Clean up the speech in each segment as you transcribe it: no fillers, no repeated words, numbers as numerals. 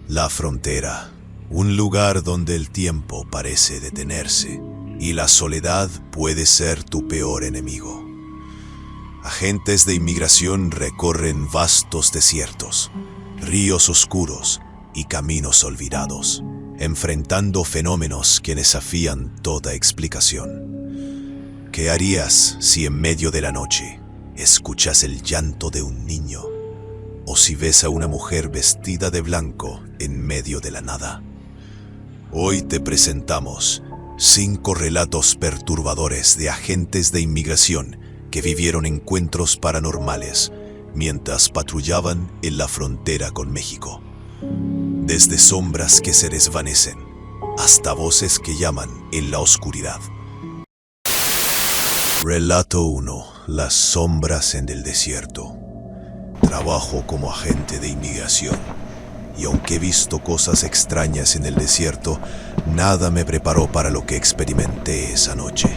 La frontera, un lugar donde el tiempo parece detenerse y la soledad puede ser tu peor enemigo. Agentes de inmigración recorren vastos desiertos, ríos oscuros y caminos olvidados, enfrentando fenómenos que desafían toda explicación. ¿Qué harías si en medio de la noche escuchas el llanto de un niño? ¿O si ves a una mujer vestida de blanco en medio de la nada? Hoy te presentamos 5 relatos perturbadores de agentes de inmigración que vivieron encuentros paranormales mientras patrullaban en la frontera con México. Desde sombras que se desvanecen hasta voces que llaman en la oscuridad. Relato 1. Las sombras en el desierto. Trabajo como agente de inmigración, y aunque he visto cosas extrañas en el desierto, nada me preparó para lo que experimenté esa noche.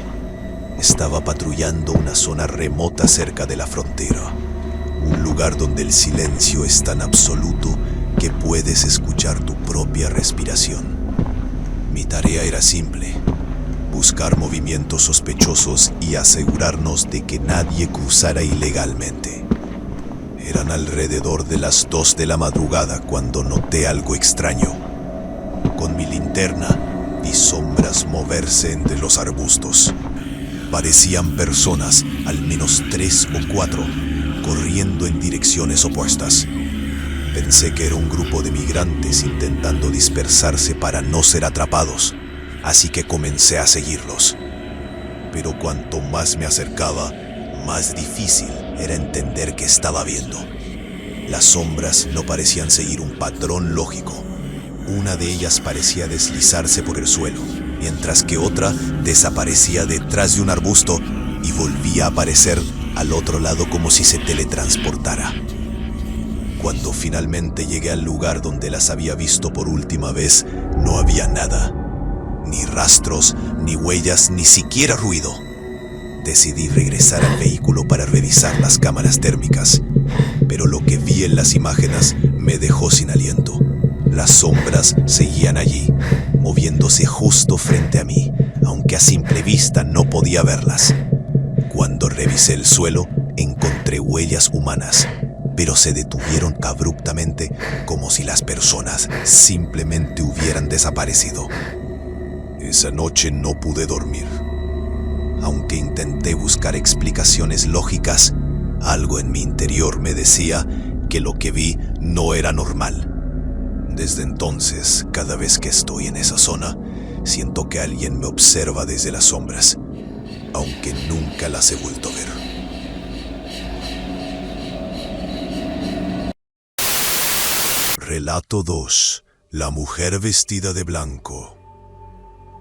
Estaba patrullando una zona remota cerca de la frontera, un lugar donde el silencio es tan absoluto que puedes escuchar tu propia respiración. Mi tarea era simple: buscar movimientos sospechosos y asegurarnos de que nadie cruzara ilegalmente. Eran alrededor de las 2 de la madrugada cuando noté algo extraño. Con mi linterna vi sombras moverse entre los arbustos. Parecían personas, al menos 3 o 4, corriendo en direcciones opuestas. Pensé que era un grupo de migrantes intentando dispersarse para no ser atrapados, así que comencé a seguirlos. Pero cuanto más me acercaba, más difícil era entender qué estaba viendo. Las sombras no parecían seguir un patrón lógico. Una de ellas parecía deslizarse por el suelo, mientras que otra desaparecía detrás de un arbusto y volvía a aparecer al otro lado como si se teletransportara. Cuando finalmente llegué al lugar donde las había visto por última vez, no había nada. Ni rastros, ni huellas, ni siquiera ruido. Decidí regresar al vehículo para revisar las cámaras térmicas, pero lo que vi en las imágenes me dejó sin aliento. Las sombras seguían allí, moviéndose justo frente a mí, aunque a simple vista no podía verlas. Cuando revisé el suelo, encontré huellas humanas, pero se detuvieron abruptamente, como si las personas simplemente hubieran desaparecido. Esa noche no pude dormir. Aunque intenté buscar explicaciones lógicas, algo en mi interior me decía que lo que vi no era normal. Desde entonces, cada vez que estoy en esa zona, siento que alguien me observa desde las sombras, aunque nunca las he vuelto a ver. Relato 2. La mujer vestida de blanco.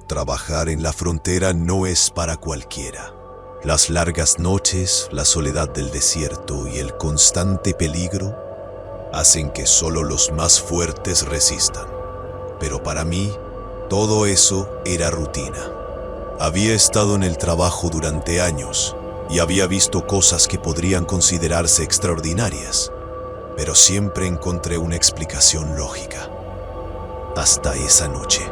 Trabajar en la frontera no es para cualquiera. Las largas noches, la soledad del desierto y el constante peligro hacen que solo los más fuertes resistan. Pero para mí, todo eso era rutina. Había estado en el trabajo durante años y había visto cosas que podrían considerarse extraordinarias, pero siempre encontré una explicación lógica. Hasta esa noche.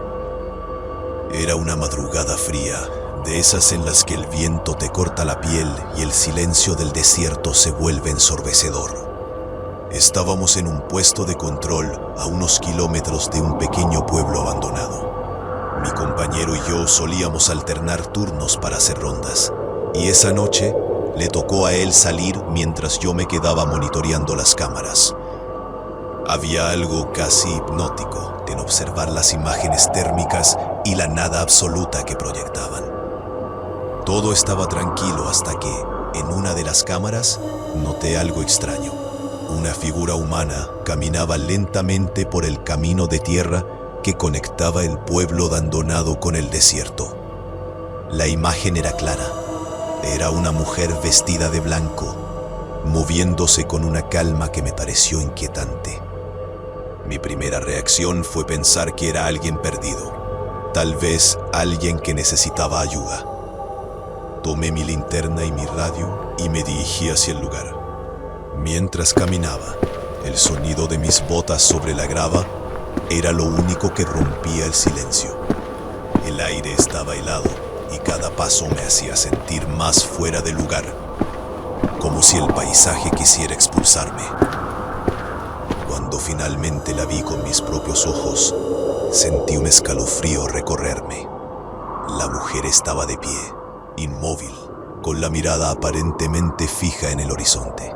Era una madrugada fría, de esas en las que el viento te corta la piel y el silencio del desierto se vuelve ensordecedor. Estábamos en un puesto de control a unos kilómetros de un pequeño pueblo abandonado. Mi compañero y yo solíamos alternar turnos para hacer rondas, y esa noche le tocó a él salir mientras yo me quedaba monitoreando las cámaras. Había algo casi hipnótico en observar las imágenes térmicas y la nada absoluta que proyectaban. Todo estaba tranquilo hasta que, en una de las cámaras, noté algo extraño. Una figura humana caminaba lentamente por el camino de tierra que conectaba el pueblo abandonado con el desierto. La imagen era clara. Era una mujer vestida de blanco, moviéndose con una calma que me pareció inquietante. Mi primera reacción fue pensar que era alguien perdido, tal vez alguien que necesitaba ayuda. Tomé mi linterna y mi radio y me dirigí hacia el lugar. Mientras caminaba, el sonido de mis botas sobre la grava era lo único que rompía el silencio. El aire estaba helado y cada paso me hacía sentir más fuera de lugar, como si el paisaje quisiera expulsarme. Cuando finalmente la vi con mis propios ojos, sentí un escalofrío recorrerme. La mujer estaba de pie, inmóvil, con la mirada aparentemente fija en el horizonte.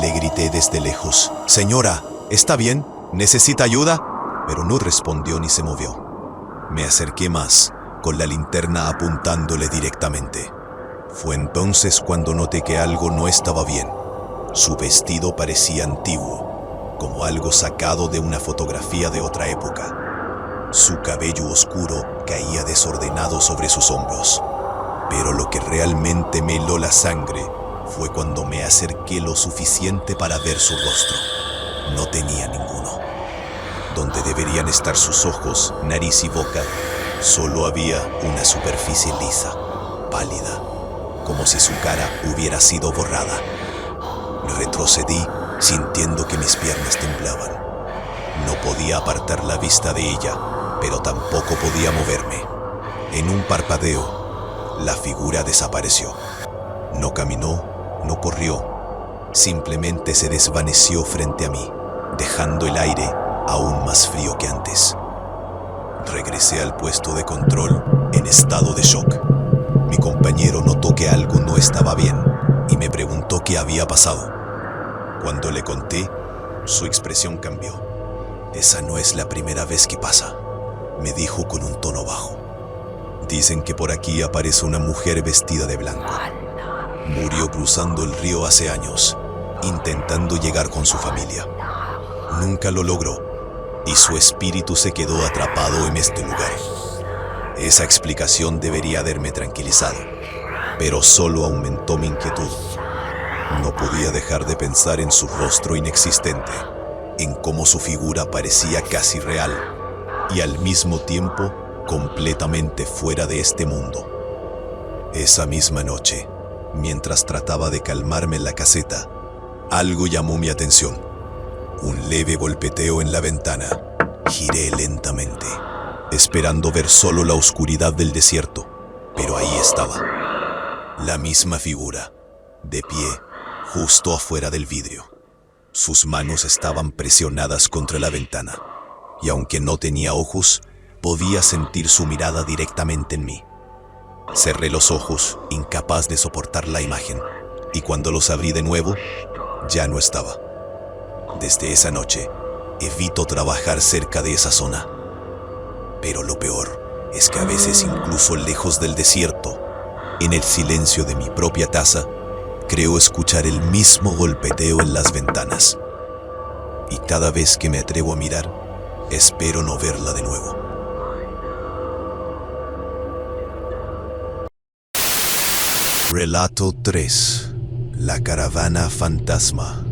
Le grité desde lejos: «Señora, ¿está bien? ¿Necesita ayuda?», pero no respondió ni se movió. Me acerqué más, con la linterna apuntándole directamente. Fue entonces cuando noté que algo no estaba bien. Su vestido parecía antiguo, como algo sacado de una fotografía de otra época. Su cabello oscuro caía desordenado sobre sus hombros. Pero lo que realmente me heló la sangre fue cuando me acerqué lo suficiente para ver su rostro. No tenía ninguno. Donde deberían estar sus ojos, nariz y boca, solo había una superficie lisa, pálida, como si su cara hubiera sido borrada. Retrocedí, sintiendo que mis piernas temblaban. No podía apartar la vista de ella, pero tampoco podía moverme. En un parpadeo, la figura desapareció. No caminó, no corrió, simplemente se desvaneció frente a mí, dejando el aire aún más frío que antes. Regresé al puesto de control en estado de shock. Mi compañero notó que algo no estaba bien y me preguntó qué había pasado. Cuando le conté, su expresión cambió. «Esa no es la primera vez que pasa», me dijo con un tono bajo. «Dicen que por aquí aparece una mujer vestida de blanco. Murió cruzando el río hace años, intentando llegar con su familia. Nunca lo logró y su espíritu se quedó atrapado en este lugar». Esa explicación debería haberme tranquilizado, pero solo aumentó mi inquietud. No podía dejar de pensar en su rostro inexistente, en cómo su figura parecía casi real y al mismo tiempo completamente fuera de este mundo. Esa misma noche, mientras trataba de calmarme en la caseta, algo llamó mi atención. Un leve golpeteo en la ventana. Giré lentamente, esperando ver solo la oscuridad del desierto, pero ahí estaba, la misma figura, de pie, justo afuera del vidrio. Sus manos estaban presionadas contra la ventana, y aunque no tenía ojos, podía sentir su mirada directamente en mí. Cerré los ojos, incapaz de soportar la imagen, y cuando los abrí de nuevo, ya no estaba. Desde esa noche, evito trabajar cerca de esa zona. Pero lo peor es que a veces, incluso lejos del desierto, en el silencio de mi propia taza, creo escuchar el mismo golpeteo en las ventanas. Y cada vez que me atrevo a mirar, espero no verla de nuevo. Relato 3. La caravana fantasma.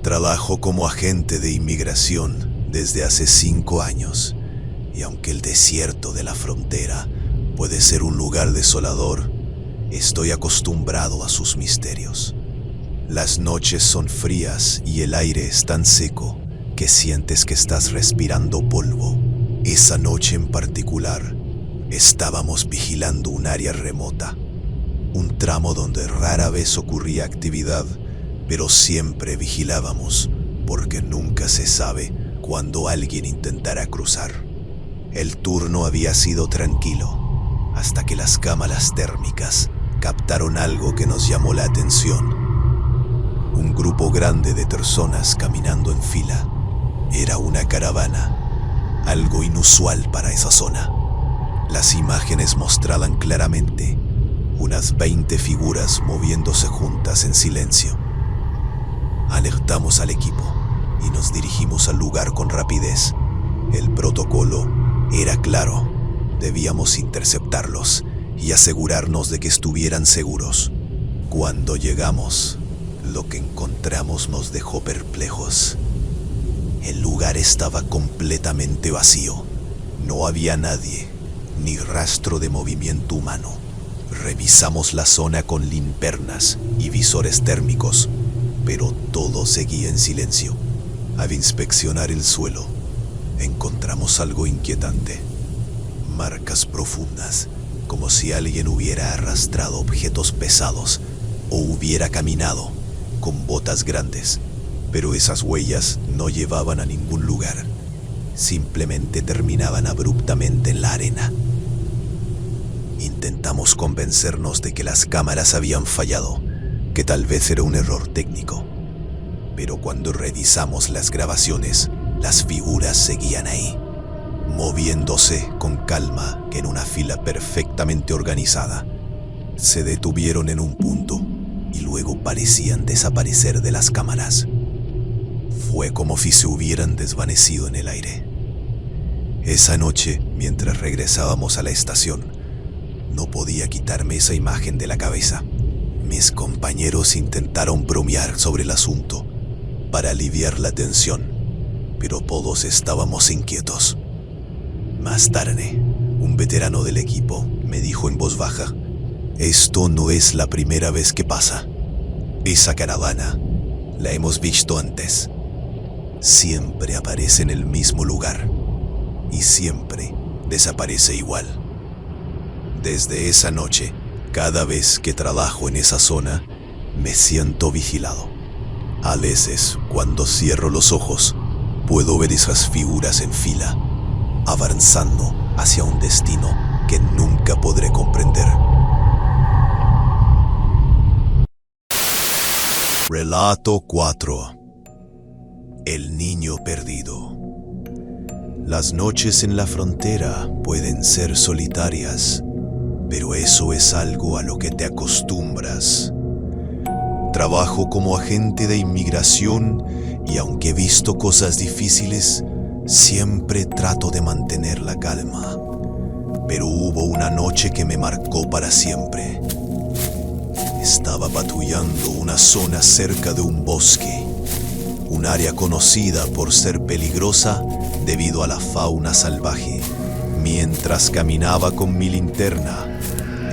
Trabajo como agente de inmigración desde hace 5 años, y aunque el desierto de la frontera puede ser un lugar desolador, estoy acostumbrado a sus misterios. Las noches son frías y el aire es tan seco que sientes que estás respirando polvo. Esa noche en particular, estábamos vigilando un área remota, un tramo donde rara vez ocurría actividad, pero siempre vigilábamos, porque nunca se sabe cuándo alguien intentará cruzar. El turno había sido tranquilo, hasta que las cámaras térmicas captaron algo que nos llamó la atención. Un grupo grande de personas caminando en fila. Era una caravana, algo inusual para esa zona. Las imágenes mostraban claramente unas 20 figuras moviéndose juntas en silencio. Alertamos al equipo y nos dirigimos al lugar con rapidez. El protocolo era claro: debíamos interceptarlos y asegurarnos de que estuvieran seguros. Cuando llegamos, lo que encontramos nos dejó perplejos. El lugar estaba completamente vacío. No había nadie, ni rastro de movimiento humano. Revisamos la zona con linternas y visores térmicos, pero todo seguía en silencio. Al inspeccionar el suelo, encontramos algo inquietante. Marcas profundas, como si alguien hubiera arrastrado objetos pesados o hubiera caminado con botas grandes. Pero esas huellas no llevaban a ningún lugar. Simplemente terminaban abruptamente en la arena. Intentamos convencernos de que las cámaras habían fallado, que tal vez era un error técnico. Pero cuando revisamos las grabaciones, las figuras seguían ahí, moviéndose con calma en una fila perfectamente organizada. Se detuvieron en un punto y luego parecían desaparecer de las cámaras. Fue como si se hubieran desvanecido en el aire. Esa noche, mientras regresábamos a la estación, no podía quitarme esa imagen de la cabeza. Mis compañeros intentaron bromear sobre el asunto para aliviar la tensión, pero todos estábamos inquietos. Más tarde, un veterano del equipo me dijo en voz baja: esto no es la primera vez que pasa. Esa caravana la hemos visto antes. Siempre aparece en el mismo lugar y siempre desaparece igual. Desde esa noche, cada vez que trabajo en esa zona, me siento vigilado. A veces, cuando cierro los ojos, puedo ver esas figuras en fila, avanzando hacia un destino que nunca podré comprender. Relato 4. El niño perdido. Las noches en la frontera pueden ser solitarias, pero eso es algo a lo que te acostumbras. Trabajo como agente de inmigración y aunque he visto cosas difíciles, siempre trato de mantener la calma. Pero hubo una noche que me marcó para siempre. Estaba patrullando una zona cerca de un bosque, un área conocida por ser peligrosa debido a la fauna salvaje. Mientras caminaba con mi linterna,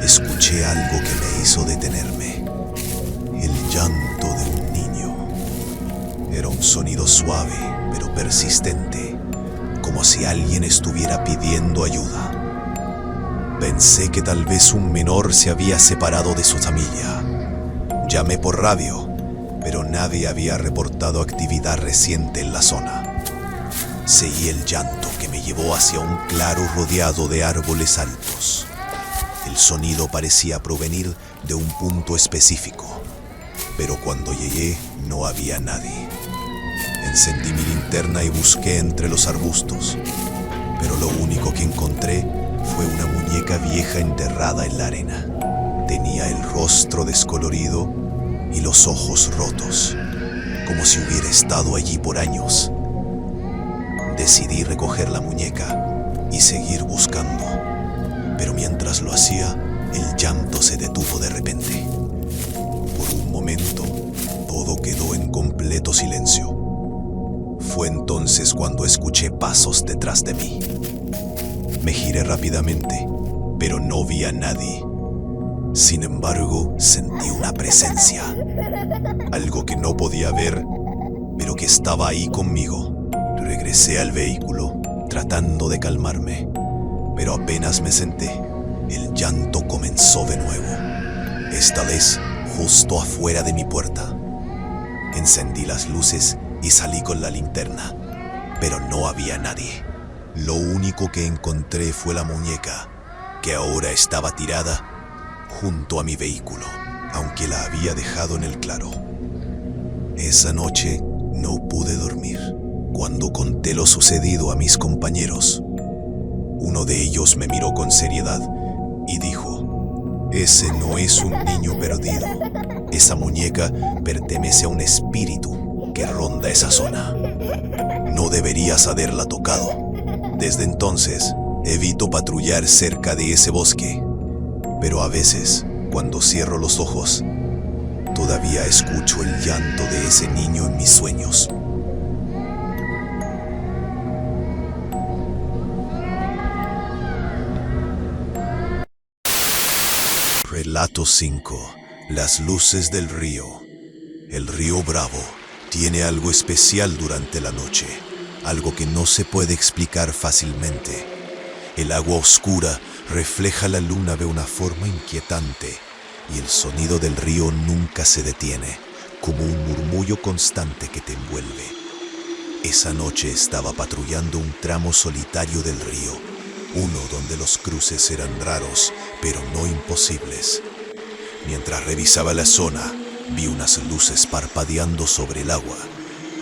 escuché algo que me hizo detenerme. El llanto de un niño. Era un sonido suave, pero persistente, como si alguien estuviera pidiendo ayuda. Pensé que tal vez un menor se había separado de su familia. Llamé por radio, pero nadie había reportado actividad reciente en la zona. Seguí el llanto que me llevó hacia un claro rodeado de árboles altos. El sonido parecía provenir de un punto específico, pero cuando llegué no había nadie. Encendí mi linterna y busqué entre los arbustos, pero lo único que encontré fue una muñeca vieja enterrada en la arena. Tenía el rostro descolorido y los ojos rotos, como si hubiera estado allí por años. Decidí recoger la muñeca y seguir buscando, pero mientras lo hacía, el llanto se detuvo de repente. Por un momento, todo quedó en completo silencio. Fue entonces cuando escuché pasos detrás de mí. Me giré rápidamente, pero no vi a nadie. Sin embargo, sentí una presencia, algo que no podía ver, pero que estaba ahí conmigo. Regresé al vehículo, tratando de calmarme, pero apenas me senté, el llanto comenzó de nuevo, esta vez justo afuera de mi puerta. Encendí las luces y salí con la linterna, pero no había nadie. Lo único que encontré fue la muñeca, que ahora estaba tirada junto a mi vehículo, aunque la había dejado en el claro. Esa noche no pude dormir. Cuando conté lo sucedido a mis compañeros, uno de ellos me miró con seriedad y dijo: ese no es un niño perdido. Esa muñeca pertenece a un espíritu que ronda esa zona. No deberías haberla tocado. Desde entonces, evito patrullar cerca de ese bosque. Pero a veces, cuando cierro los ojos, todavía escucho el llanto de ese niño en mis sueños. Relato 5. Las luces del río. El río Bravo tiene algo especial durante la noche. algo que no se puede explicar fácilmente. El agua oscura refleja la luna de una forma inquietante y el sonido del río nunca se detiene, como un murmullo constante que te envuelve. Esa noche estaba patrullando un tramo solitario del río, uno donde los cruces eran raros, pero no imposibles. Mientras revisaba la zona, vi unas luces parpadeando sobre el agua.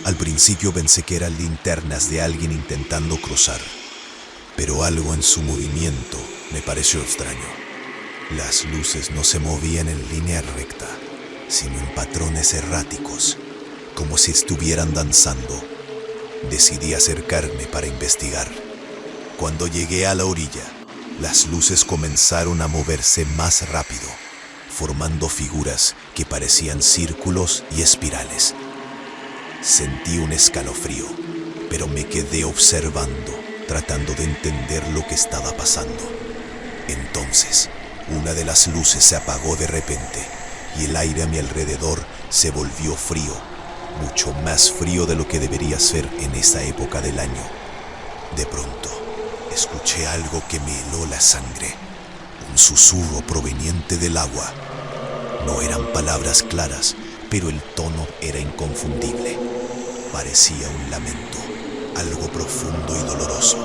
Al principio pensé que eran linternas de alguien intentando cruzar, pero algo en su movimiento me pareció extraño. Las luces no se movían en línea recta, sino en patrones erráticos, como si estuvieran danzando. Decidí acercarme para investigar. Cuando llegué a la orilla, las luces comenzaron a moverse más rápido, formando figuras que parecían círculos y espirales. Sentí un escalofrío, pero me quedé observando, tratando de entender lo que estaba pasando. Entonces, una de las luces se apagó de repente y el aire a mi alrededor se volvió frío, mucho más frío de lo que debería ser en esa época del año. De pronto, escuché algo que me heló la sangre, un susurro proveniente del agua. No eran palabras claras, pero el tono era inconfundible. Parecía un lamento, algo profundo y doloroso.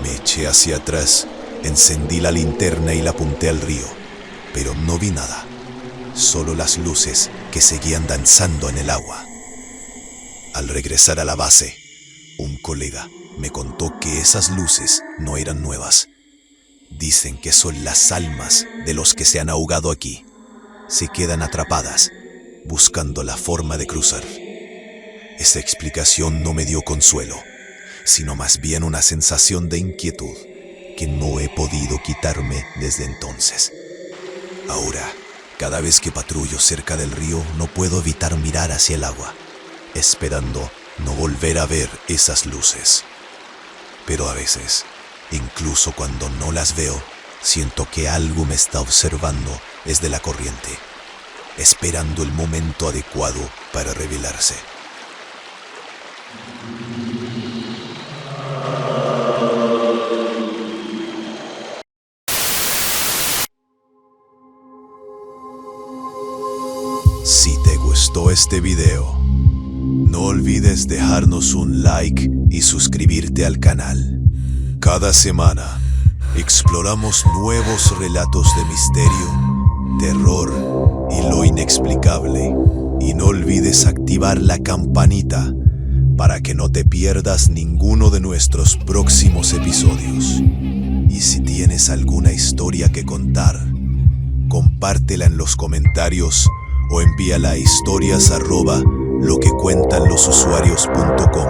Me eché hacia atrás, encendí la linterna y la apunté al río, pero no vi nada, solo las luces que seguían danzando en el agua. Al regresar a la base, un colega me contó que esas luces no eran nuevas. Dicen que son las almas de los que se han ahogado aquí. Se quedan atrapadas, buscando la forma de cruzar. Esa explicación no me dio consuelo, sino más bien una sensación de inquietud que no he podido quitarme desde entonces. Ahora, cada vez que patrullo cerca del río, no puedo evitar mirar hacia el agua, esperando no volver a ver esas luces. Pero a veces, incluso cuando no las veo, siento que algo me está observando desde la corriente, esperando el momento adecuado para revelarse. Si te gustó este video, no olvides dejarnos un like y suscribirte al canal. Cada semana exploramos nuevos relatos de misterio, terror y lo inexplicable. Y no olvides activar la campanita para que no te pierdas ninguno de nuestros próximos episodios. Y si tienes alguna historia que contar, compártela en los comentarios o envíala a historias@loquecuentanlosusuarios.com.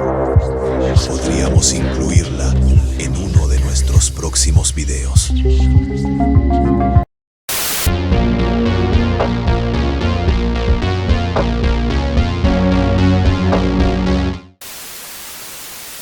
Podríamos incluirla en uno de nuestros próximos videos.